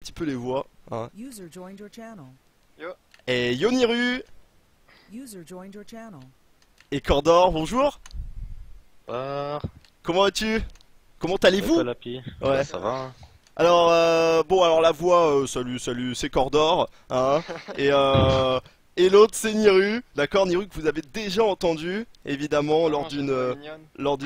petit peu les voix. Hein. User joined your channel. Yo. Et Yoniru User joined your channel. et Cordor, bonjour. Ah, Comment vas-tu? Comment ça allez-vous? la pie. Ouais. Ça va. Hein. Alors, bon, alors la voix, salut, salut, c'est Cordor, hein, et l'autre c'est Niru, d'accord, Niru que vous avez déjà entendu, évidemment, lors d'une lors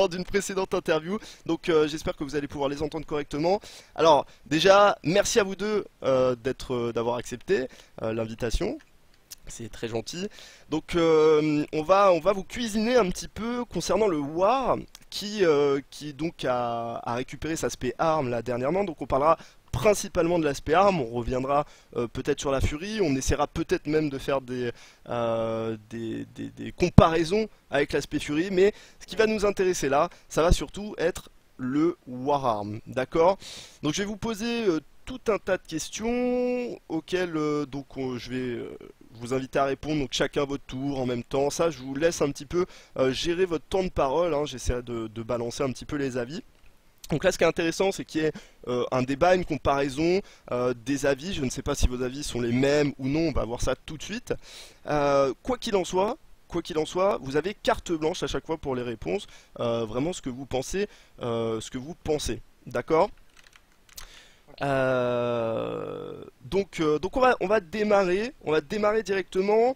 d'une précédente interview, donc j'espère que vous allez pouvoir les entendre correctement. Alors, déjà, merci à vous deux d'avoir accepté l'invitation. C'est très gentil. Donc on va vous cuisiner un petit peu concernant le War qui donc a récupéré cet aspect arme là dernièrement. Donc on parlera principalement de l'aspect arme, on reviendra peut-être sur la furie, on essaiera peut-être même de faire des comparaisons avec l'aspect furie, mais ce qui va nous intéresser là, ça va surtout être le War Arm, d'accord? Donc je vais vous poser tout un tas de questions auxquelles je vais vous inviter à répondre, donc chacun à votre tour en même temps. Ça, je vous laisse un petit peu gérer votre temps de parole, hein. J'essaie de balancer un petit peu les avis. Donc là, ce qui est intéressant, c'est qu'il y ait un débat, une comparaison des avis. Je ne sais pas si vos avis sont les mêmes ou non, on va voir ça tout de suite. Quoi qu'il en soit, vous avez carte blanche à chaque fois pour les réponses. Vraiment ce que vous pensez, d'accord? Donc on va démarrer directement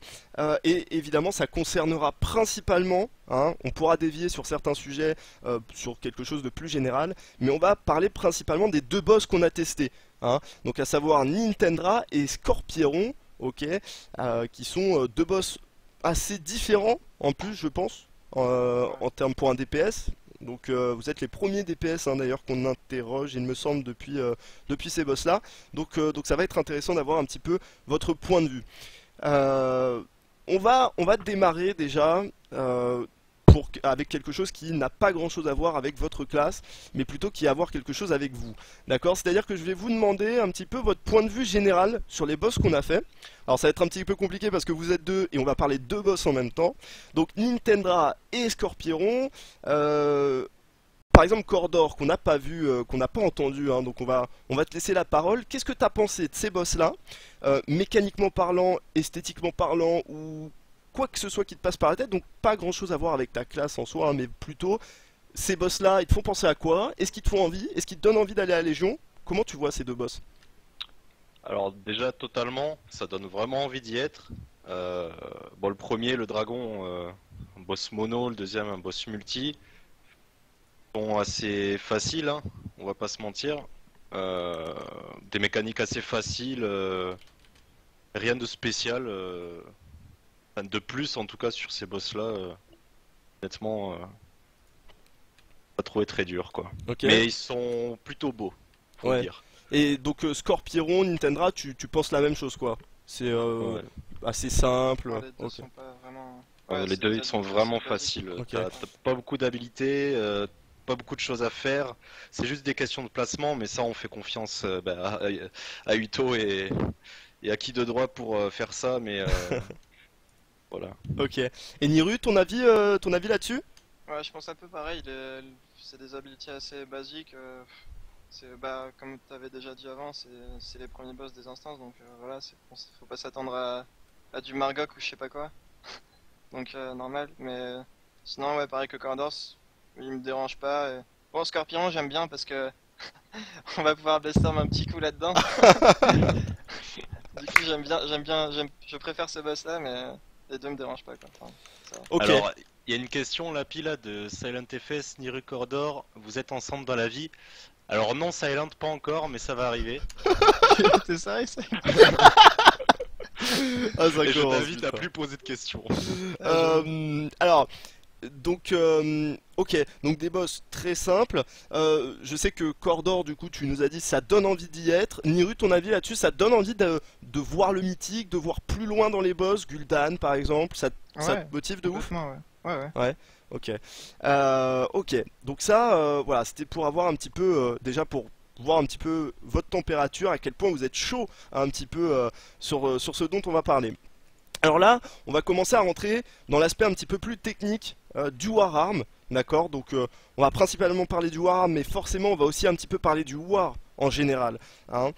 et évidemment ça concernera principalement, hein, on pourra dévier sur certains sujets sur quelque chose de plus général, mais on va parler principalement des deux boss qu'on a testés, hein, donc à savoir Nintendra et Scorpieron, ok, qui sont deux boss assez différents en plus je pense en termes pour un DPS. Donc vous êtes les premiers DPS hein, d'ailleurs qu'on interroge il me semble depuis ces boss là. Donc ça va être intéressant d'avoir un petit peu votre point de vue. On va démarrer déjà avec quelque chose qui n'a pas grand chose à voir avec votre classe, mais plutôt qui a à voir quelque chose avec vous. D'accord? C'est-à-dire que je vais vous demander un petit peu votre point de vue général sur les boss qu'on a fait. Alors ça va être un petit peu compliqué parce que vous êtes deux et on va parler de deux boss en même temps. Donc Nintendra et Scorpieron. Par exemple Cordor qu'on n'a pas vu, qu'on n'a pas entendu, hein, donc on va te laisser la parole. Qu'est-ce que tu as pensé de ces boss là, mécaniquement parlant, esthétiquement parlant, ou quoi que ce soit qui te passe par la tête, donc pas grand chose à voir avec ta classe en soi, hein, mais plutôt ces boss là, ils te font penser à quoi? Est-ce qu'ils te font envie? Est-ce qu'ils te donnent envie d'aller à la Légion? Comment tu vois ces deux boss? Alors déjà totalement, ça donne vraiment envie d'y être. Bon le premier, le dragon, un boss mono, le deuxième un boss multi. Ils sont assez faciles, hein, on va pas se mentir. Des mécaniques assez faciles, rien de spécial. Enfin, de plus en tout cas sur ces boss là, honnêtement, pas trouvé très dur quoi. Ok. Mais ils sont plutôt beaux, faut le dire. Et donc Scorpieron, Nintendra, tu penses la même chose quoi? C'est Ouais. assez simple. Ouais, les deux Ok. sont pas vraiment. Les deux ils sont vraiment faciles. Ok. T'as pas beaucoup d'habilités, pas beaucoup de choses à faire. C'est juste des questions de placement, mais ça on fait confiance à Uto et à qui de droit pour faire ça, mais voilà. Ok. Et Niru, ton avis là-dessus? Ouais, je pense un peu pareil. C'est des abilités assez basiques. Comme tu avais déjà dit avant, c'est les premiers boss des instances, donc voilà, faut pas s'attendre à du Margok ou je sais pas quoi. Donc normal, mais sinon ouais, pareil que Cordor, il me dérange pas. Bon, Scorpion j'aime bien parce que on va pouvoir Blastorm un petit coup là-dedans. Du coup je préfère ce boss là, mais les deux me dérangent pas quoi. Enfin, ça va. Ok. Alors, il y a une question là, Pila de Silent FS, Niru Cordor, vous êtes ensemble dans la vie? Alors non, Silent pas encore, mais ça va arriver. C'est ça, ça. Ah, ça Et je commence, t'invite à putain. plus poser de questions. Alors, donc, ok, donc des boss très simples. Je sais que Cordor, du coup, tu nous as dit ça donne envie d'y être. Niru, ton avis là-dessus, ça te donne envie de voir le mythique, de voir plus loin dans les boss, Gul'dan par exemple, ça Ouais, te motive de ouf? complètement, ouais. Ouais. Ouais, ok. Ok, donc ça, voilà, c'était pour avoir un petit peu, déjà pour voir un petit peu votre température, à quel point vous êtes chaud un petit peu sur ce dont on va parler. Alors là, on va commencer à rentrer dans l'aspect un petit peu plus technique du War Arm, d'accord? Donc on va principalement parler du War, mais forcément on va aussi un petit peu parler du War en général, hein.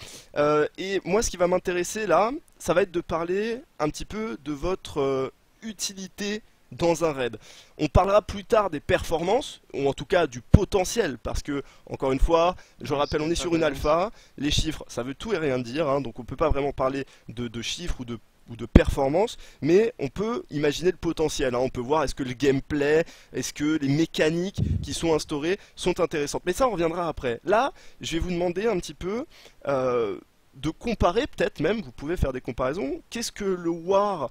Et moi ce qui va m'intéresser là, ça va être de parler un petit peu de votre utilité dans un raid. On parlera plus tard des performances, ou en tout cas du potentiel, parce que, encore une fois, je rappelle, on est sur une alpha, les chiffres, ça veut tout et rien dire, hein, donc on peut pas vraiment parler de chiffres ou de performance, mais on peut imaginer le potentiel, hein. On peut voir est-ce que le gameplay, est-ce que les mécaniques qui sont instaurées sont intéressantes. Mais ça, on reviendra après. Là, je vais vous demander un petit peu de comparer, peut-être même, vous pouvez faire des comparaisons. Qu'est-ce que le War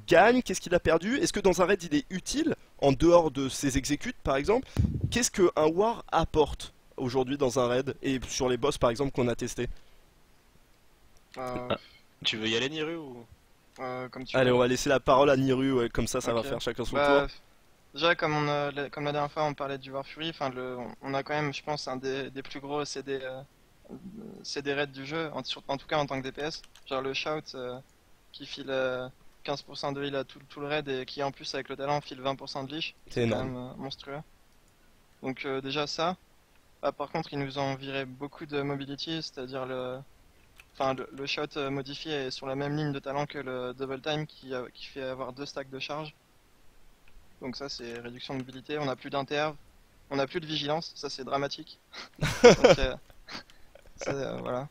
gagne? Qu'est-ce qu'il a perdu? Est-ce que dans un raid il est utile, en dehors de ses exécutes par exemple? Qu'est-ce qu'un War apporte aujourd'hui dans un raid, et sur les boss par exemple qu'on a testé? Euh, Tu veux y aller, Niru ou... Comme tu Allez, veux. on va laisser la parole à Niru, ouais, comme ça va Ok. faire chacun son Bah, tour. déjà, comme la dernière fois, on parlait du War Fury. Enfin, on a quand même, je pense, un des plus gros CD raids du jeu, en tout cas en tant que DPS. Genre le Shout qui file 15% de heal à tout le raid et qui en plus avec le talent file 20% de leash. C'est C'est quand énorme. même monstrueux. Donc déjà ça. Ah, par contre, ils nous ont viré beaucoup de mobility, c'est-à-dire le shot modifié est sur la même ligne de talent que le double time qui fait avoir 2 stacks de charge. Donc ça c'est réduction de mobilité, on n'a plus d'interve, on n'a plus de vigilance, ça c'est dramatique. Donc, voilà.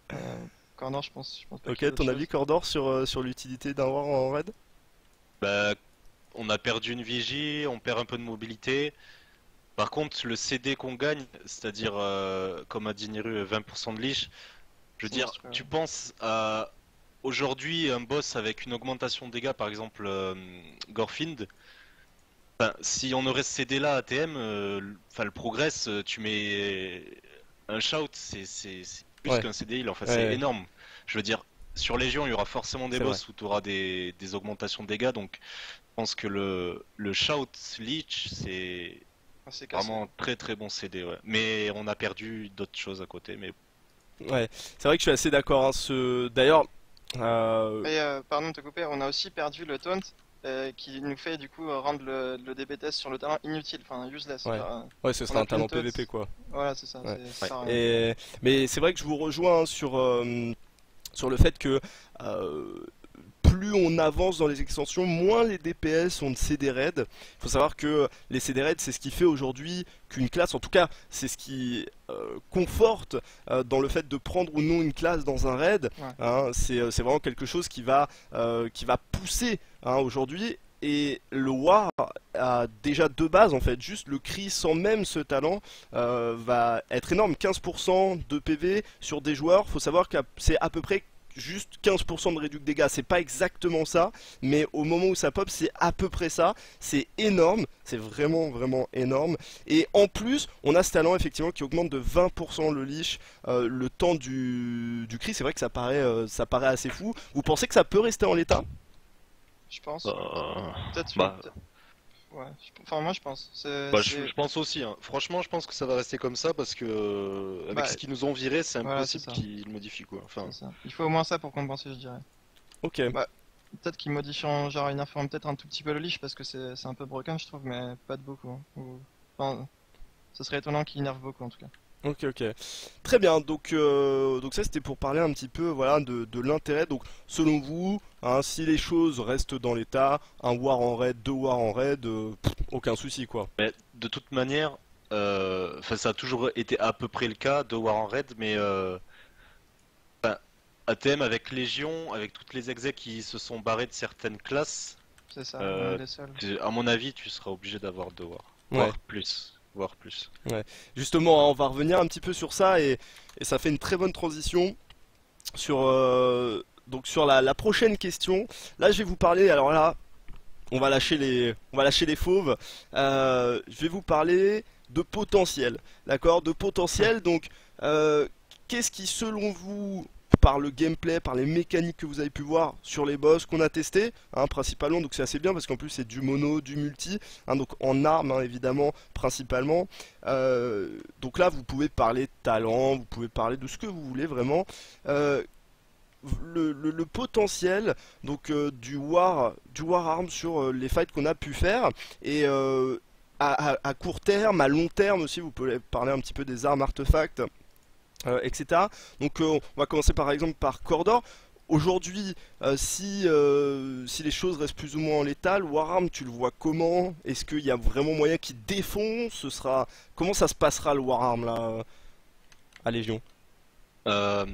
Corner, je pense pas qu'il y ait Ok, ton d'autre avis chose. Cordor sur l'utilité d'un War en raid? Bah, on a perdu une vigie, on perd un peu de mobilité. Par contre, le CD qu'on gagne, c'est-à-dire, comme a dit Niru, 20% de leash, je veux C'est dire, monstrueux. tu penses à aujourd'hui un boss avec une augmentation de dégâts, par exemple Gorfind. Enfin, si on aurait ce CD là à TM, enfin le progress, tu mets un shout, c'est plus Ouais. qu'un CD, enfin Ouais, c'est ouais. énorme. Je veux dire, sur Légion, il y aura forcément des C'est boss où tu auras des augmentations de dégâts, donc je pense que le shout leech, c'est Ah, c'est cassé. vraiment très très bon CD, ouais. Mais on a perdu d'autres choses à côté, mais Ouais, c'est vrai que je suis assez d'accord, hein, D'ailleurs, Et pardon de te couper, on a aussi perdu le taunt qui nous fait du coup rendre le DB test sur le talent inutile, enfin useless. Ouais. Genre, ouais, ce on serait a un plus de talent taunt. PVP quoi. Voilà, c'est ça. Ouais. Ça sert à rien. Mais c'est vrai que je vous rejoins, hein, sur le fait que euh, plus on avance dans les extensions, moins les DPS ont de CD raids. Il faut savoir que les CD raids, c'est ce qui fait aujourd'hui qu'une classe, en tout cas, c'est ce qui conforte dans le fait de prendre ou non une classe dans un raid. Ouais. Hein, c'est vraiment quelque chose qui va pousser, hein, aujourd'hui. Et le War a déjà de base en fait, juste le cri sans même ce talent va être énorme. 15% de PV sur des joueurs, faut savoir que c'est à peu près juste 15% de réduction de dégâts, c'est pas exactement ça, mais au moment où ça pop, c'est à peu près ça. C'est énorme, c'est vraiment vraiment énorme. Et en plus, on a ce talent effectivement qui augmente de 20% le leash, le temps du cri. C'est vrai que ça paraît assez fou. Vous pensez que ça peut rester en l'état? Je pense. euh, Peut-être. bah, Ouais. Enfin, moi je pense. bah, je pense aussi, hein. Franchement, je pense que ça va rester comme ça parce que avec Bah, ce qu'ils nous ont viré, c'est voilà, c'est impossible ça. qu'ils le modifient quoi. Enfin, C'est ça. Il faut au moins ça pour compenser, je dirais. Ok. Bah, peut-être qu'ils modifient, genre ils nerferont peut-être un tout petit peu le leash parce que c'est un peu broken, je trouve, mais pas de beaucoup, hein. Enfin, ce serait étonnant qu'ils nerfent beaucoup en tout cas. Ok, ok. Très bien, donc ça c'était pour parler un petit peu, voilà, de l'intérêt. Donc selon vous, hein, si les choses restent dans l'état, un War en raid, deux War en raid, aucun souci quoi. mais de toute manière, enfin ça a toujours été à peu près le cas de War en Raid, mais enfin, ATM avec Légion, avec toutes les execs qui se sont barrés de certaines classes, C'est ça, on Euh, est les seuls. à mon avis, tu seras obligé d'avoir deux War, Ouais. voire plus, voire plus. Justement, hein, on va revenir un petit peu sur ça et ça fait une très bonne transition sur, donc sur la prochaine question. Là je vais vous parler, alors là, on va lâcher les fauves. Je vais vous parler de potentiel, d'accord? De potentiel, donc qu'est-ce qui selon vous, par le gameplay, par les mécaniques que vous avez pu voir sur les boss qu'on a testé, hein, principalement, donc c'est assez bien parce qu'en plus c'est du mono, du multi, hein, donc en armes, hein, évidemment, principalement. Donc là vous pouvez parler de talent, vous pouvez parler de ce que vous voulez vraiment. Le potentiel donc du War Arm sur les fights qu'on a pu faire et à court terme, à long terme aussi, vous pouvez parler un petit peu des armes artefacts, etc. Donc on va commencer par exemple par Cordor. Aujourd'hui, si les choses restent plus ou moins en l'état, le Wararm, tu le vois comment? Est-ce qu'il y a vraiment moyen qu'il défonce? Comment ça se passera le Wararm là, à Légion? Euh,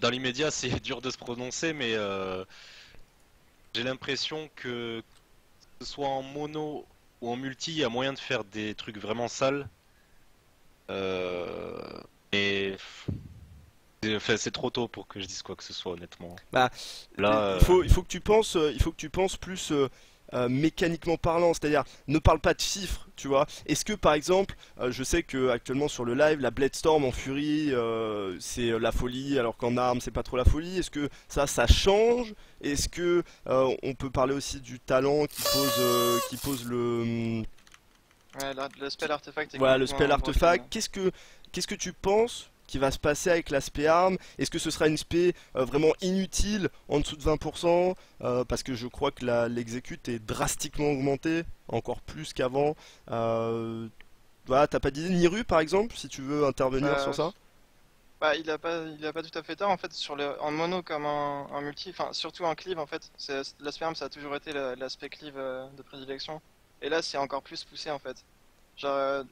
dans l'immédiat, c'est dur de se prononcer, mais j'ai l'impression que ce soit en mono ou en multi, il y a moyen de faire des trucs vraiment sales. Mais enfin, c'est trop tôt pour que je dise quoi que ce soit, honnêtement. Bah, Là, il faut que tu penses plus mécaniquement parlant, c'est-à-dire ne parle pas de chiffres, tu vois. Est-ce que par exemple, je sais que actuellement sur le live, la Bladestorm en Fury, c'est la folie, alors qu'en armes c'est pas trop la folie. Est-ce que ça change? Est-ce que on peut parler aussi du talent qui pose le Ouais, le spell artefact est voilà, le complètement spell broken. artefact? Qu'est-ce que tu penses qui va se passer avec l'aspect arme? Est-ce que ce sera une spé vraiment inutile en dessous de 20%? Parce que je crois que l'exécute est drastiquement augmenté, encore plus qu'avant. Voilà, t'as pas d'idée? Niru par exemple, si tu veux intervenir sur ça? Bah, il a pas tout à fait tort en fait en mono comme en multi, enfin surtout en cleave en fait. L'aspect arme ça a toujours été l'aspect cleave de prédilection. Et là c'est encore plus poussé en fait. Genre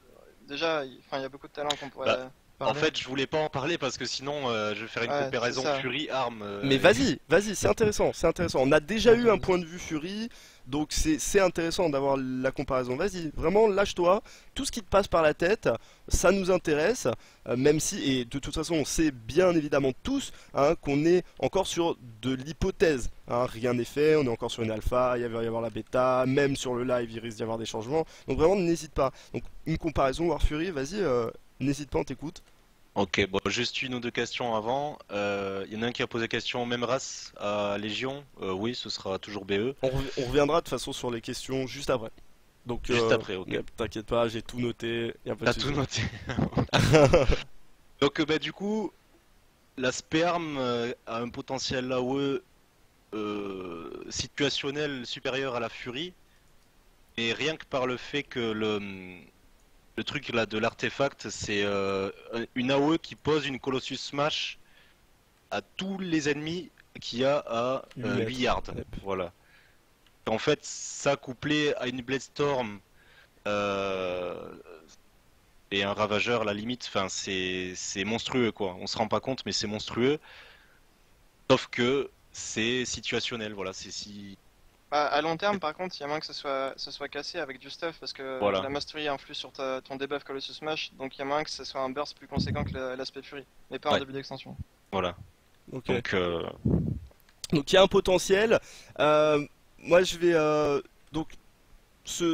déjà, il y a beaucoup de talents qu'on pourrait Bah, en parler. fait, je voulais pas en parler parce que sinon, je vais faire une Ouais, comparaison c'est ça. Fury-Arme. Mais vas-y, c'est intéressant, c'est intéressant. On a déjà eu un Vas-y. point de vue Fury, donc c'est intéressant d'avoir la comparaison. Vas-y, vraiment lâche-toi. Tout ce qui te passe par la tête, ça nous intéresse, même si, et de toute façon, on sait bien évidemment tous hein, qu'on est encore sur de l'hypothèse. Hein, rien n'est fait, on est encore sur une alpha, il va y avoir la bêta, même sur le live, il risque d'y avoir des changements. Donc vraiment, n'hésite pas. Donc une comparaison War Fury, vas-y, n'hésite pas, on t'écoute. Ok, bon, juste une ou deux questions avant. Il y en a un qui a posé question même race à Légion. Oui, ce sera toujours BE. On reviendra de toute façon sur les questions juste après. Donc, Juste après, ok. t'inquiète pas, j'ai tout noté, y a pas de T'as tout souci. noté. Donc, du coup, la Sperm a un potentiel AOE situationnel supérieur à la Fury. Et rien que par le fait que le truc là de l'artefact, c'est une AOE qui pose une Colossus Smash à tous les ennemis qu'il y a à 8 8 yards. Yep. Voilà. En fait, ça couplé à une Bladestorm et un Ravageur, à la limite, enfin, c'est monstrueux quoi. On se rend pas compte, mais c'est monstrueux. Sauf que c'est situationnel, voilà. C'est si. Bah, à long terme, par contre, il y a moins que ça soit cassé avec du stuff parce que Voilà. la mastery influe sur ton debuff Colossus Smash, donc il y a moins que ça soit un burst plus conséquent que l'aspect Fury, mais pas en Ouais. début d'extension. Voilà. Ok. Donc, Donc il y a un potentiel. Moi je vais donc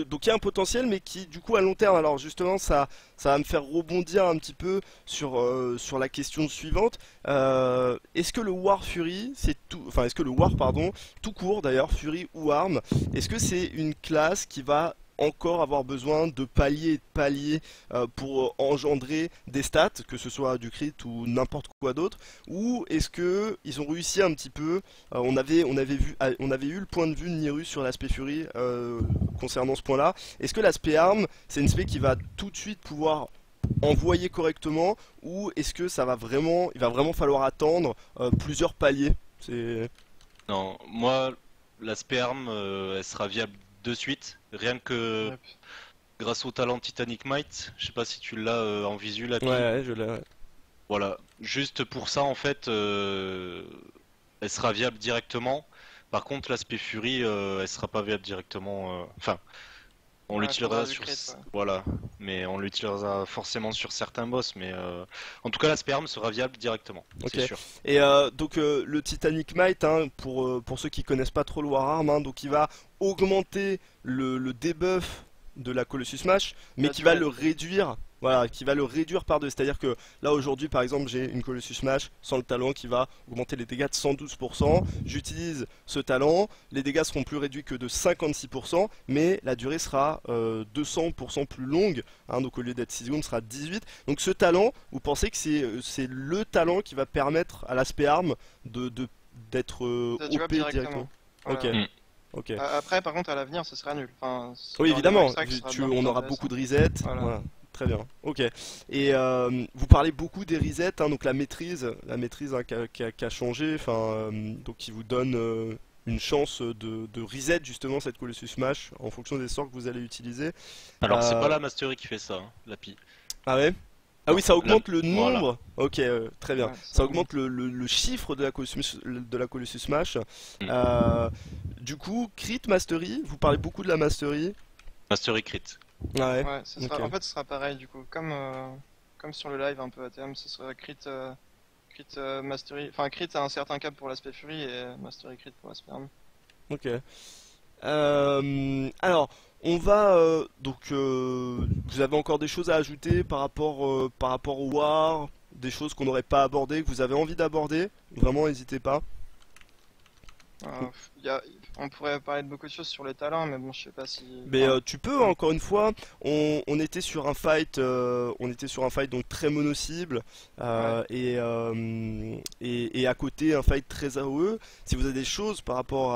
donc il y a un potentiel, mais qui du coup à long terme. Alors justement ça va me faire rebondir un petit peu sur la question suivante. Est-ce que le War Fury, c'est tout, enfin est-ce que le War pardon, tout court d'ailleurs Fury ou Arm, est-ce que c'est une classe qui va encore avoir besoin de paliers et de paliers pour engendrer des stats, que ce soit du crit ou n'importe quoi d'autre, ou est-ce que ils ont réussi un petit peu, on avait eu le point de vue de Niru sur l'aspect Fury concernant ce point-là. Est-ce que l'aspect arme, c'est une spé qui va tout de suite pouvoir envoyer correctement, ou est-ce que il va vraiment falloir attendre plusieurs paliers? C'est non, moi, la Sperm, elle sera viable de suite, rien que Yep. grâce au talent Titanic Might. Je sais pas si tu l'as en visu là. ouais, je l'ai. Ouais. Voilà, juste pour ça en fait, elle sera viable directement. Par contre, l'aspect Fury, elle sera pas viable directement. Enfin, on Ouais, l'utilisera faudra du sur, crit, ouais. voilà, mais on l'utilisera forcément sur certains boss. Mais en tout cas, l'aspect arme sera viable directement, Ok. c'est sûr. Et donc le Titanic Might, hein, pour ceux qui connaissent pas trop le Wararm, hein, donc il va augmenter le debuff de la Colossus Smash, mais La qui va durée. le réduire, voilà, qui va le réduire par deux. C'est-à-dire que là aujourd'hui par exemple j'ai une Colossus Smash sans le talent qui va augmenter les dégâts de 112%. J'utilise ce talent, les dégâts seront plus réduits que de 56%, mais la durée sera 200% plus longue, hein, donc au lieu d'être 6 secondes, sera 18. Donc ce talent, vous pensez que c'est le talent qui va permettre à l'aspect arme d'être Ça, tu vois, OP directement? Voilà. Ok. Ok. Après, par contre, à l'avenir, ce sera nul. Enfin, Oui, il y aura des évidemment, extracts, ce sera bien on plus aura intéressant. beaucoup de resets. Voilà. Voilà. Très bien. Ok. Et vous parlez beaucoup des resets, hein, donc la maîtrise hein, qui a changé, enfin, donc qui vous donne une chance de reset justement cette Colossus Smash en fonction des sorts que vous allez utiliser. Alors, c'est pas Euh, la Mastery qui fait ça, hein, l'API. Ah ouais? Ah Non, oui, ça augmente le voilà. nombre. Ok, très bien. Ouais, Ça augmente le chiffre de la Colossus Smash. Mm. Du coup, Crit Mastery, vous parlez beaucoup de la Mastery. Mastery Crit. Ah ouais. Ouais, ce sera, Ok. en fait, ce sera pareil du coup, comme sur le live un peu ATM, ce sera crit mastery, enfin crit à un certain cap pour l'aspect fury et mastery crit pour l'aspect arme. Ok. Alors, on va vous avez encore des choses à ajouter par rapport au War, des choses qu'on n'aurait pas abordées, que vous avez envie d'aborder. Vraiment, n'hésitez pas. Il y a, on pourrait parler de beaucoup de choses sur les talents, mais bon, je sais pas si. Mais Enfin, tu peux encore une fois, on était sur un fight, donc très mono-cible et à côté un fight très AOE. Si vous avez des choses par rapport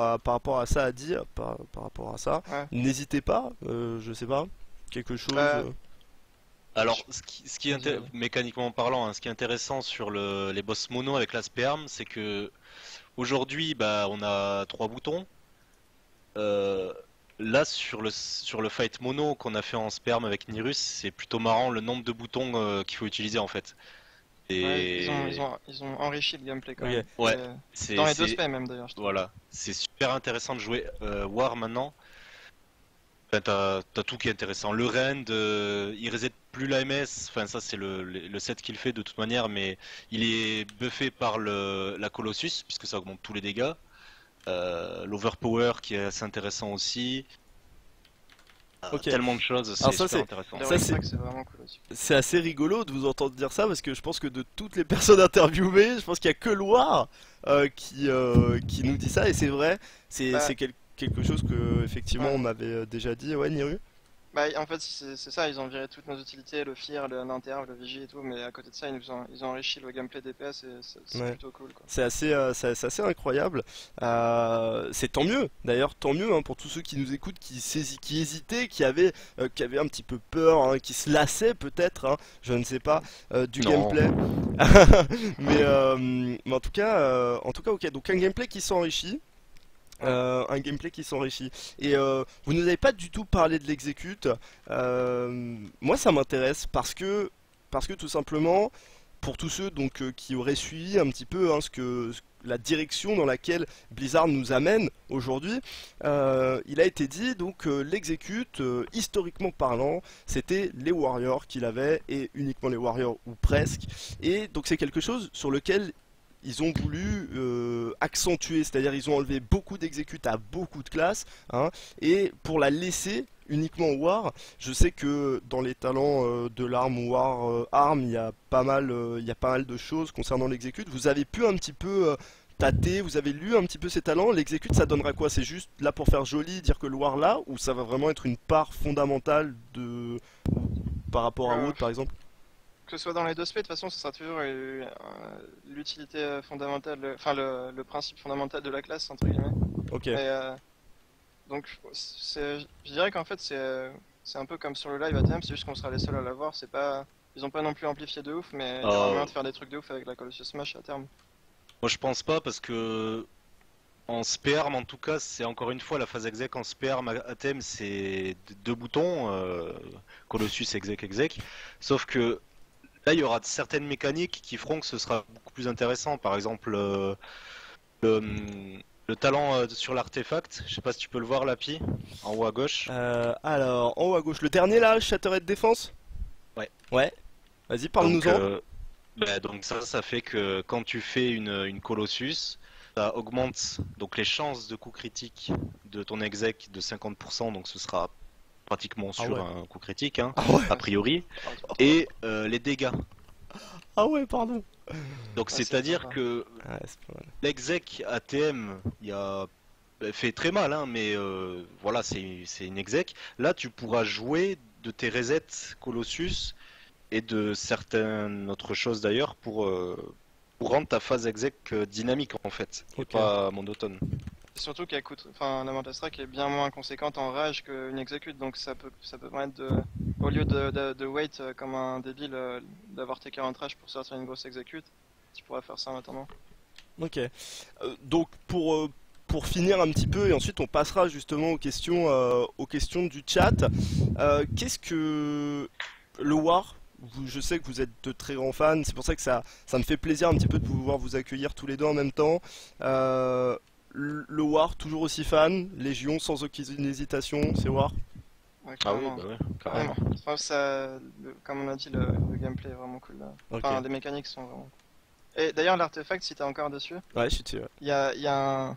à ça à dire, par rapport à ça, ouais. n'hésitez pas. Je sais pas, quelque chose. Bah, Alors, ce qui est Vas-y. mécaniquement parlant, hein, ce qui est intéressant sur les boss mono avec la sperme, c'est que aujourd'hui, bah, on a 3 boutons. Euh, Là, sur le fight mono qu'on a fait en sperme avec Nirus, c'est plutôt marrant le nombre de boutons qu'il faut utiliser en fait. ouais, Et ils ont enrichi le gameplay quand Ok. même. ouais, Dans les deux c'est spells même d'ailleurs, je trouve. voilà, c'est super intéressant de jouer War maintenant. Enfin, t'as tout qui est intéressant. Le rend, il reset plus la MS. Enfin, ça c'est le set qu'il fait de toute manière, mais il est buffé par la Colossus puisque ça augmente tous les dégâts. L'overpower qui est assez intéressant aussi. Ok. Tellement de choses, Alors c'est ça, super intéressant. Les Ça, c'est- extracts, c'est vraiment cool aussi. C'est assez rigolo de vous entendre dire ça parce que je pense que de toutes les personnes interviewées, je pense qu'il y a que Loire qui nous dit ça et c'est vrai, Bah, c'est quelque chose que effectivement ouais. on m'avait déjà dit, ouais Niru. Bah, en fait, c'est ça, ils ont viré toutes nos utilités, le Fear, le Ninterve, le Vigie et tout, mais à côté de ça, ils ont enrichi le gameplay DPS et c'est Ouais. plutôt cool quoi. C'est assez incroyable. C'est tant mieux, d'ailleurs, tant mieux hein, pour tous ceux qui nous écoutent, qui hésitaient, qui avaient un petit peu peur, hein, qui se lassaient peut-être, hein, je ne sais pas, du Non. gameplay. Mais en tout cas, ok. Donc un gameplay qui s'enrichit. Un gameplay qui s'enrichit. Et vous nous avez pas du tout parlé de l'exécute. Moi, ça m'intéresse parce que tout simplement, pour tous ceux donc qui auraient suivi un petit peu hein, la direction dans laquelle Blizzard nous amène aujourd'hui, il a été dit donc l'exécute, historiquement parlant, c'était les Warriors qui l'avaient et uniquement les Warriors ou presque. Et donc c'est quelque chose sur lequel ils ont voulu accentuer, c'est-à-dire ils ont enlevé beaucoup d'exécutes à beaucoup de classes, hein, et pour la laisser uniquement au War, je sais que dans les talents de l'arme War arme, il y a pas mal de choses concernant l'exécute. Vous avez pu un petit peu tâter, vous avez lu un petit peu ces talents. L'exécute, ça donnera quoi? C'est juste là pour faire joli, dire que le War là, ou ça va vraiment être une part fondamentale de par rapport à Euh, Wood par exemple? Que ce soit dans les deux spells, de toute façon, ce sera toujours l'utilité fondamentale, enfin le principe fondamental de la classe, entre guillemets. Ok. Et, donc, je dirais qu'en fait, c'est un peu comme sur le live ATM, c'est juste qu'on sera les seuls à l'avoir. C'est pas, ils ont pas non plus amplifié de ouf, mais il y aura Euh, moyen de faire des trucs de ouf avec la Colossus Smash à terme. Moi je pense pas parce que en sperme en tout cas c'est encore une fois la phase exec en sperme à thème c'est 2 boutons Colossus exec sauf que là il y aura certaines mécaniques qui feront que ce sera beaucoup plus intéressant par exemple le, le talent sur l'artefact je sais pas si tu peux le voir Lapi en haut à gauche Alors, en haut à gauche, le dernier là, Shattered Défense? Ouais. Ouais. Vas-y, donc, parle-nous-en. donc ça fait que quand tu fais une Colossus ça augmente donc les chances de coup critique de ton exec de 50%, donc ce sera pratiquement Ah sur ouais. un coup critique, hein, Ah ouais. a priori, et les dégâts. Ah ouais, pardon. Donc Ouais, c'est c'est-à-dire sympa. que Ouais, c'est pas mal. l'exec ATM, il a fait très mal, hein, mais voilà, c'est une exec. Là, tu pourras jouer de tes resets Colossus et de certaines autres choses d'ailleurs pour rendre ta phase exec dynamique en fait, et Ok. pas monotone. Surtout qu'elle coûte, enfin la Mantis Strike est bien moins conséquente en rage qu'une exécute, donc ça peut permettre de, au lieu de wait comme un débile, d'avoir tes 40 rage pour sortir une grosse exécute, tu pourras faire ça en attendant. Ok. Donc pour finir un petit peu et ensuite on passera justement aux questions du chat. Qu'est-ce que le War? Je sais que vous êtes de très grands fans, c'est pour ça que ça me fait plaisir un petit peu de pouvoir vous accueillir tous les deux en même temps. Le War, toujours aussi fan, Légion sans aucune hésitation, c'est War. Ouais, Ah oui, carrément. bah ouais, carrément. Carrément. Je trouve ça, comme on a dit, le gameplay est vraiment cool là. Ok. Enfin, les mécaniques sont vraiment. Et d'ailleurs, l'artefact, si t'es encore dessus, Ouais, je suis dessus. Ouais. il y a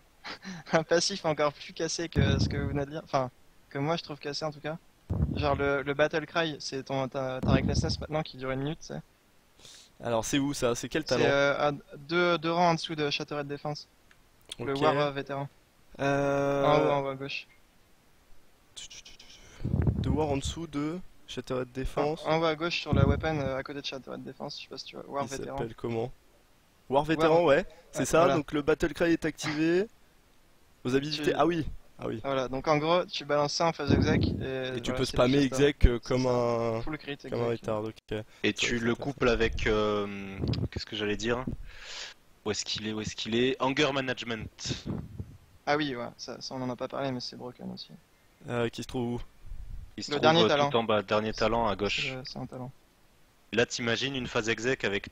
un passif encore plus cassé que ce que vous venez de dire. Enfin, que moi je trouve cassé en tout cas. Genre le Battle Cry, c'est ta Recklessness maintenant qui dure 1 minute, tu sais. Alors c'est où ça? C'est quel C'est talent? à deux rangs en dessous de Shattered Defense. Le Ok. War vétéran. Euh... En haut à gauche. De War en dessous de Shattered Defense. En haut à gauche sur la weapon à côté de Shattered Defense, je sais pas si tu vois. War Il vétéran. s'appelle comment? War vétéran, ouais, c'est Ouais, ça. voilà. Donc le Battle Cry est activé. Vos habilités. Tu- Ah oui, ah oui. Voilà, donc en gros, tu balances ça en phase exec et, Et tu voilà, peux c'est spammer le shutdown. exec comme ça. un Full crit comme un exec. retard. Ok. Et tu c'est le intéressant. couples avec. Qu'est-ce que j'allais dire? Où est-ce qu'il est? Où est-ce qu'il est? Anger Management. Ah oui, ouais, ça on en a pas parlé, mais c'est broken aussi. Qui se trouve où? Il se Le trouve dernier talent. tout en bas, dernier talent à gauche. C'est un talent. Là, t'imagines une phase exec avec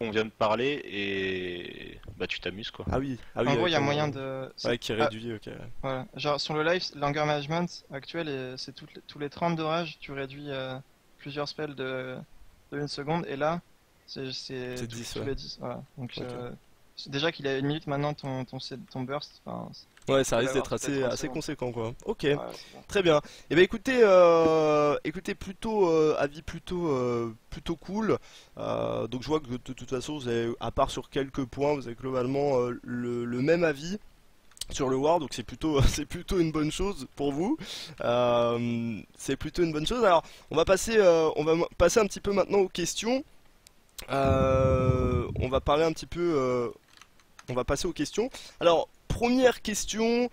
on vient de parler et bah tu t'amuses quoi. Ah oui, ah oui. En gros, avec il y a un- moyen de. Ouais, qui est Ah, réduit. Ok. voilà. Genre sur le live, l'anger management actuel, c'est tous les 30 de rage, tu réduis plusieurs spells de 1 seconde, et là, c'est C'est tous 10, tous ouais. les 10. Voilà. Donc, Ok. c'est déjà qu'il a 1 minute maintenant ton burst. Enfin, Ouais, ça faut risque d'être l'avoir toutes les 30 assez secondes. conséquent quoi. Ok. Ouais, c'est bon. Très bien. Et ben écoutez, plutôt avis plutôt cool. Donc je vois que de toute façon, vous avez, à part sur quelques points, vous avez globalement le même avis sur le War, donc c'est plutôt c'est plutôt une bonne chose pour vous. C'est plutôt une bonne chose. Alors on va passer un petit peu maintenant aux questions. On va parler un petit peu. On va passer aux questions. Alors, première question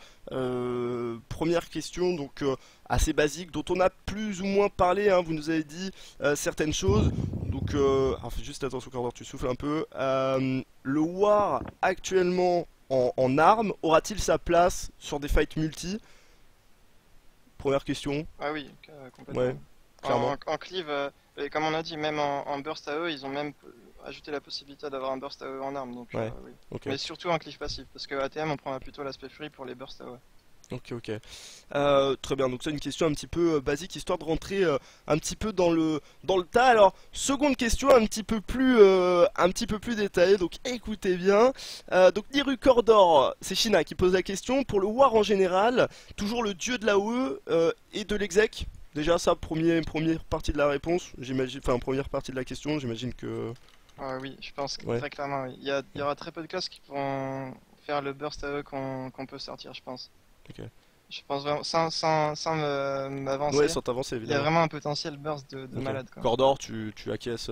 donc assez basique, dont on a plus ou moins parlé, hein, vous nous avez dit certaines choses. Donc, alors fais juste attention quand tu souffles un peu. Le War actuellement en armes, aura-t-il sa place sur des fights multi? Première question. Ah oui, complètement. Ouais, clairement. En cleave, et comme on a dit, même en burst AE, ils ont même ajouté la possibilité d'avoir un burst AE en arme. Donc, Ouais. oui. Ok. Mais surtout en cleave passif, parce que ATM, on prendra plutôt l'aspect free pour les burst AE. Ok. Très bien, donc c'est une question un petit peu basique, histoire de rentrer un petit peu dans le tas. Alors, seconde question un petit peu plus détaillée, donc écoutez bien. Donc Niru Cordor, c'est Shina qui pose la question. Pour le War en général, toujours le dieu de la OE et de l'exec. Déjà ça, première partie de la réponse, j'imagine, enfin première partie de la question, j'imagine que... Ah oui, je pense que Ouais. très clairement, oui. Il y aura très peu de classes qui pourront faire le burst AE qu'on peut sortir, je pense. Ok. Je pense vraiment, sans m'avancer, Ouais, sans t'avancer il y a évidemment. vraiment un potentiel burst de Ok. malade, quoi. Cordor, tu acquiesces...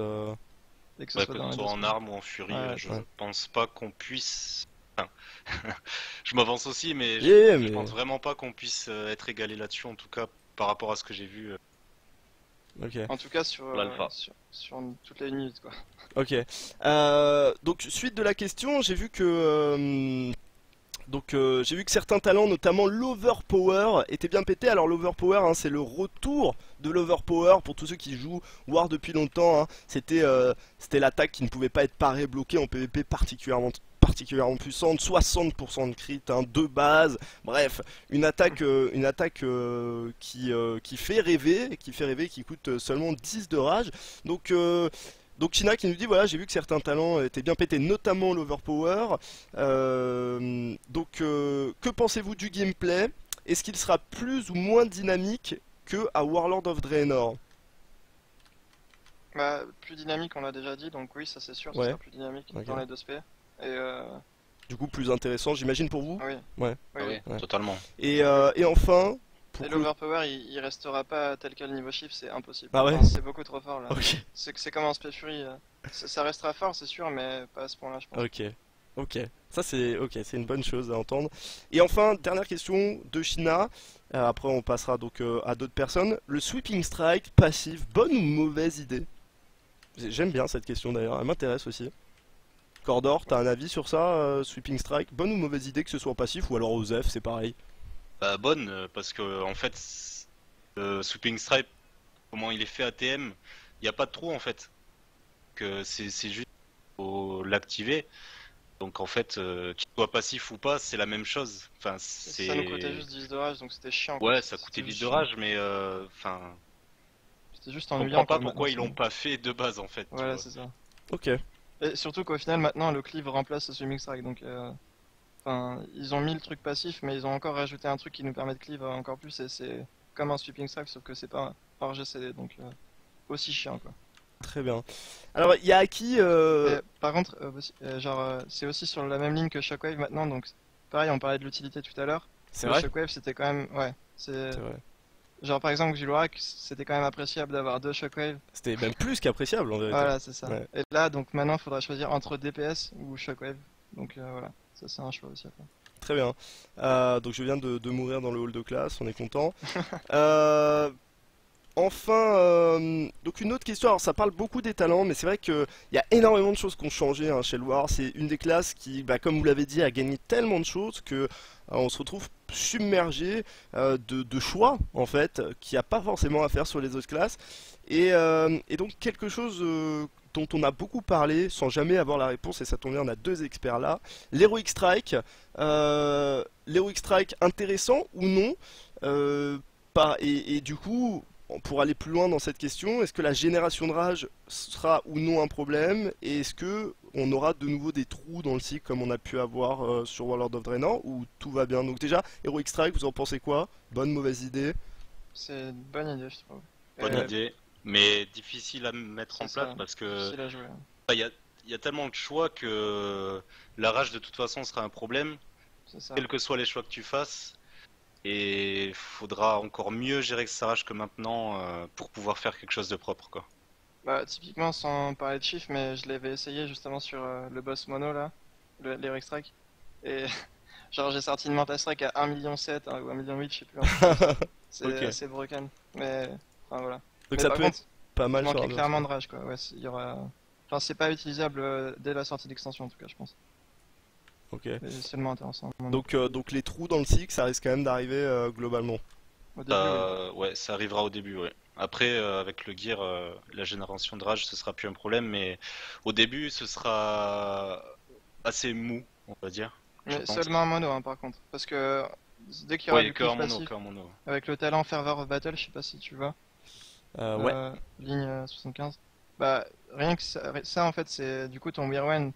Dès que ce Ouais, soit que dans ce les soit deux en spells. armes ou en furie, Ouais, je ouais. pense pas qu'on puisse. Enfin, je m'avance aussi, mais Yeah, je mais... pense vraiment pas qu'on puisse être égalé là-dessus, en tout cas par rapport à ce que j'ai vu. Ok. En tout cas, sur, L'alpha. sur toutes les minutes, quoi. Ok. Donc suite de la question, j'ai vu que j'ai vu que certains talents, notamment l'Overpower, étaient bien pétés. Alors l'Overpower, hein, c'est le retour de l'Overpower pour tous ceux qui jouent War depuis longtemps. Hein. C'était l'attaque qui ne pouvait pas être parée, bloquée en PvP particulièrement puissante, 60% de crit, hein, de base. Bref, une attaque qui fait rêver, qui coûte seulement 10 de rage. Donc China qui nous dit voilà, j'ai vu que certains talents étaient bien pétés, notamment l'Overpower. Que pensez-vous du gameplay? Est-ce qu'il sera plus ou moins dynamique que à Warlord of Draenor? Bah, plus dynamique, on l'a déjà dit, donc oui, ça c'est sûr, ça Ouais. sera plus dynamique Ok. dans les deux spells. Et Du coup, plus intéressant, j'imagine pour vous. oui. Ouais. Oui, oui. Ouais. Totalement. Et enfin, pour Et que- l'Overpower, il restera pas tel quel niveau shift, c'est impossible. Ah ouais. Enfin, c'est beaucoup trop fort là. Ok, C'est comme un Spell Fury. Ça restera fort, c'est sûr, mais pas à ce point-là, je pense. ok. Ok, ça c'est ok, c'est une bonne chose à entendre. Et enfin, dernière question de Shina. Après, on passera donc à d'autres personnes. Le sweeping strike passif, bonne ou mauvaise idée? J'aime bien cette question d'ailleurs, elle m'intéresse aussi. Cordor, t'as un avis sur ça, sweeping strike, bonne ou mauvaise idée que ce soit passif ou alors Osef, c'est pareil. Bah, bonne, parce que en fait, Sweeping Stripe, comment il est fait ATM, il n'y a pas de trou en fait. Que c'est juste faut l'activer. Donc en fait, qu'il soit passif ou pas, c'est la même chose. Enfin, Ça nous coûtait c'est. juste 10 de rage, donc c'était chiant, quoi. Ouais, ça coûtait C'était 10 juste de chiant. rage, mais enfin, C'était juste je ennuyant, comprends pas quoi, maintenant. pourquoi ils l'ont pas fait de base en fait, tu Voilà, vois. c'est ça. Ok, Et surtout qu'au final, maintenant, le cleave remplace le swimming strike, donc enfin, ils ont mis le truc passif, mais ils ont encore rajouté un truc qui nous permet de cleave encore plus, et c'est comme un sweeping strike, sauf que c'est pas hors GCD, donc aussi chiant, quoi. très bien. Alors, il y a Aki, Et, par contre, c'est aussi sur la même ligne que Shockwave maintenant, donc pareil, on parlait de l'utilité tout à l'heure. c'est Le vrai? Shockwave, c'était quand même, ouais, c'est C'est vrai. genre par exemple Xul'Orak, c'était quand même appréciable d'avoir deux Shockwave. C'était même plus qu'appréciable en vérité. Voilà, c'est ça. Ouais. Et là, donc maintenant, il faudra choisir entre DPS ou Shockwave. Donc voilà, ça c'est un choix aussi à faire. Très bien. Donc je viens de mourir dans le hall de classe, on est content. Euh, Enfin, donc une autre question, alors ça parle beaucoup des talents, mais c'est vrai qu'il y a énormément de choses qui ont changé chez le War. C'est une des classes qui, bah, comme vous l'avez dit, a gagné tellement de choses que on se retrouve submergé de choix, en fait, qu'il n'y a pas forcément à faire sur les autres classes. Et donc quelque chose dont on a beaucoup parlé sans jamais avoir la réponse, et ça tombe bien, on a deux experts là. L'Heroic Strike, l'Heroic Strike intéressant ou non? Et du coup, pour aller plus loin dans cette question, est-ce que la génération de rage sera ou non un problème? Et est-ce que on aura de nouveau des trous dans le cycle comme on a pu avoir sur Warlord of Draenor, ou tout va bien? Donc déjà, Heroic Strike, vous en pensez quoi? Bonne, mauvaise idée? C'est une bonne idée, je trouve. Bonne Et idée, mais difficile à mettre en c'est place ça, parce que difficile à jouer. il y a tellement de choix que la rage de toute façon sera un problème, C'est ça. quels que soient les choix que tu fasses. Et faudra encore mieux gérer sa rage que maintenant pour pouvoir faire quelque chose de propre, quoi. Bah, typiquement, sans parler de chiffres, mais je l'avais essayé justement sur le boss mono là, l'Heroic Strike. Et genre, j'ai sorti une Mental Strike à 1,7 million ou 1,8 million, je sais plus. C'est Ok. assez broken. Mais, enfin voilà. Donc Mais ça par peut contre, être pas il mal sur manquait Warlord. clairement de rage quoi. Ouais, il y aura. Enfin, c'est pas utilisable dès la sortie d'extension en tout cas, je pense. Ok. Mais c'est seulement intéressant. Donc les trous dans le cycle, ça risque quand même d'arriver globalement. Au début, oui. Ouais, ça arrivera au début, ouais. Après, avec le gear, la génération de rage, ce sera plus un problème, mais au début, ce sera assez mou, on va dire. Je Mais pense. seulement en mono, hein, par contre. Parce que dès qu'il y aura Ouais, du que en cleave mono, passif, que en mono. avec le talent Fervor of Battle, je sais pas si tu vois. Ouais. Ligne 75. Bah, rien que ça en fait, c'est du coup ton Wyrwen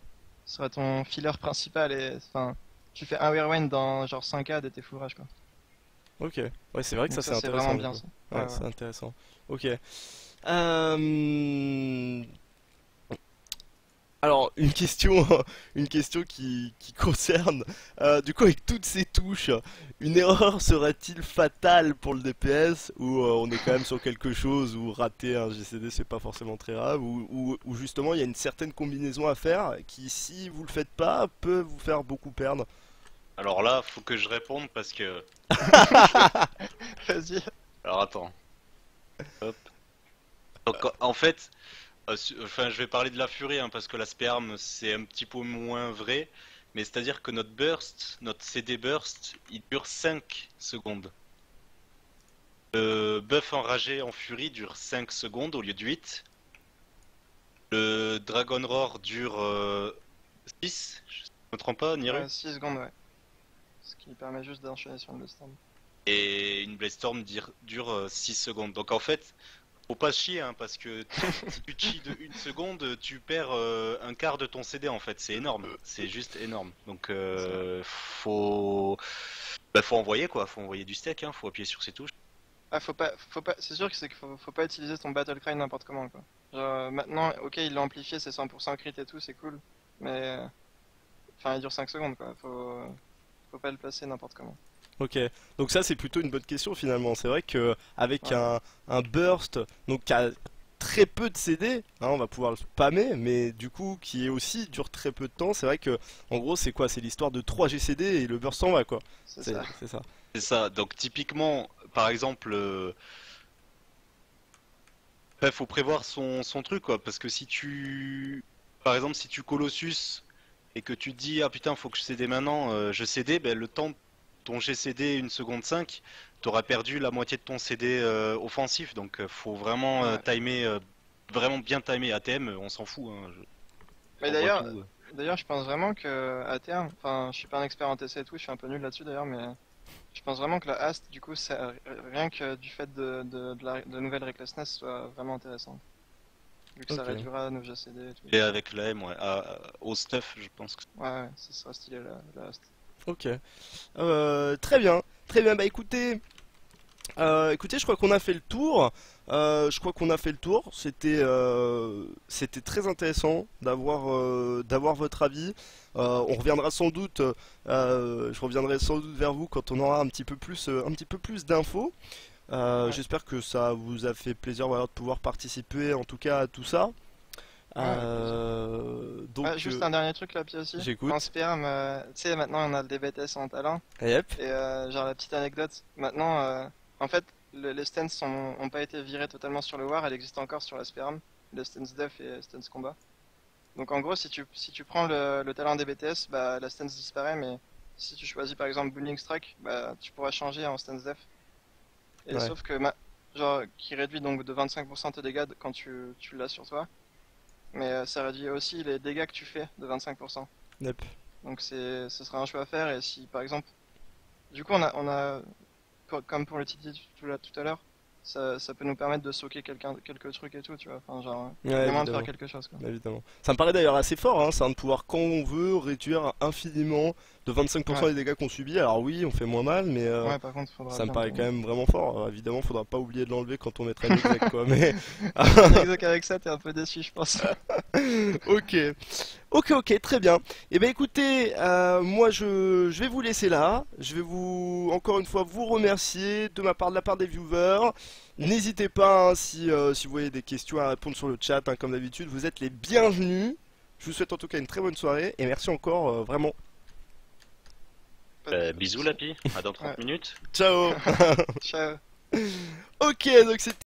sera ton filler principal et enfin, tu fais un Wyrwen dans genre 5 AD et t'es full rage quoi. Ok. Ouais, c'est vrai que Donc ça c'est c'est intéressant. vraiment Du bien coup. ça. Ouais, Ouais, c'est ouais. intéressant. Ok. Euh, Alors, une question, une question qui concerne, du coup, avec toutes ces touches, une erreur sera-t-il fatale pour le DPS, ou on est quand même sur quelque chose où rater un GCD c'est pas forcément très grave, ou justement il y a une certaine combinaison à faire qui, si vous le faites pas, peut vous faire beaucoup perdre. Alors là, faut que je réponde parce que. Vas-y. Alors attends. Hop. Donc en fait, enfin, je vais parler de la furie hein, parce que la sperme c'est un petit peu moins vrai, mais c'est-à-dire que notre burst, notre CD burst, il dure 5 secondes. Le buff enragé en furie dure 5 secondes au lieu de 8. Le Dragon Roar dure 6, je me trompe pas, Niru. Ouais, 6 secondes, ouais. Ce qui permet juste d'enchaîner sur le stand. Et une Blade Storm dure 6 secondes. Donc en fait, faut pas se chier hein, parce que si tu te chies de 1 seconde, tu perds un quart de ton CD en fait. C'est énorme, c'est juste énorme. Donc faut envoyer quoi, faut envoyer du steak, hein, faut appuyer sur ces touches. Ah, faut pas, c'est sûr que faut pas utiliser ton Battle Cry n'importe comment quoi. Genre, maintenant, ok, il l'a amplifié, c'est 100% crit et tout, c'est cool. Mais, enfin, il dure 5 secondes quoi. Faut pas le placer n'importe comment. Ok, donc ça c'est plutôt une bonne question finalement. C'est vrai que avec Ouais. un burst donc qui a très peu de CD, hein, on va pouvoir le spammer, mais du coup qui est aussi dure très peu de temps. C'est vrai que en gros c'est quoi? C'est l'histoire de 3 GCD et le beurre s'en va quoi. C'est ça. C'est ça. C'est ça. Donc typiquement, par exemple, faut prévoir son truc quoi, parce que si tu, par exemple, si tu Colossus et que tu te dis ah putain faut que je cédé maintenant, je cédais, ben le temps ton GCD 1 seconde 5, t'auras perdu la moitié de ton CD offensif, donc faut vraiment Ouais. timer, vraiment bien timer. ATM, on s'en fout. Hein, Mais on d'ailleurs, voit tout. d'ailleurs, je pense vraiment que à terme, enfin, je suis pas un expert en TC et tout, je suis un peu nul là-dessus d'ailleurs, mais je pense vraiment que la haste, du coup, rien que du fait de nouvelles recklessness, soit vraiment intéressante. Vu que ça Ok. réduira nos GCD et tout. Et avec la M, ouais, au stuff, je pense que. Ouais, ça sera stylé la haste. Ok. Très bien. Très bien. Bah écoutez. Écoutez, je crois qu'on a fait le tour. C'était très intéressant d'avoir votre avis. On reviendra sans doute. Je reviendrai sans doute vers vous quand on aura un petit peu plus d'infos. Ouais. J'espère que ça vous a fait plaisir, voilà, de pouvoir participer en tout cas à tout ça. Ouais, avec plaisir. Donc, Juste un dernier truc là, puis aussi. j'écoute. En Sperm, tu sais, maintenant on a le DBTS en talent. Yep. Et genre la petite anecdote, maintenant, en fait, les stances ont pas été virés totalement sur le War, elle existe encore sur la Sperm, le stance def et stance combat. Donc en gros, si tu prends le talent des BTS, bah la stance disparaît, mais si tu choisis par exemple Bullying Strike, bah tu pourras changer en stance def. Et Ouais. sauf que, genre, qui réduit donc de 25% tes dégâts quand tu l'as sur toi, mais ça réduit aussi les dégâts que tu fais de 25%. Yep. Donc ce sera un choix à faire, et si par exemple, du coup on a comme pour le TT tout à l'heure, ça peut nous permettre de socker quelques trucs et tout, tu vois. Enfin, genre, il y Ouais, a moyen de évidemment. faire quelque chose, quoi. Évidemment. Ça me paraît d'ailleurs assez fort, hein, ça, de pouvoir, quand on veut, réduire infiniment de 25% Ouais, les dégâts qu'on subit. Alors oui, on fait moins mal, mais ouais, par contre, faudra ça me bien paraît le quand même vraiment fort. Alors, évidemment, faudra pas oublier de l'enlever quand on mettra une exec, quoi. Mais Exo qu'avec ça, t'es un peu déçu, je pense. ok, ok, très bien. Eh ben écoutez, moi je vais vous laisser là. Je vais vous encore une fois vous remercier de la part des viewers. N'hésitez pas, hein, si vous voyez des questions à répondre sur le chat, hein, comme d'habitude, vous êtes les bienvenus. Je vous souhaite en tout cas une très bonne soirée et merci encore vraiment. Bisous, Lapi, à dans 30 Ouais. minutes. Ciao. Ciao. Ok, donc c'était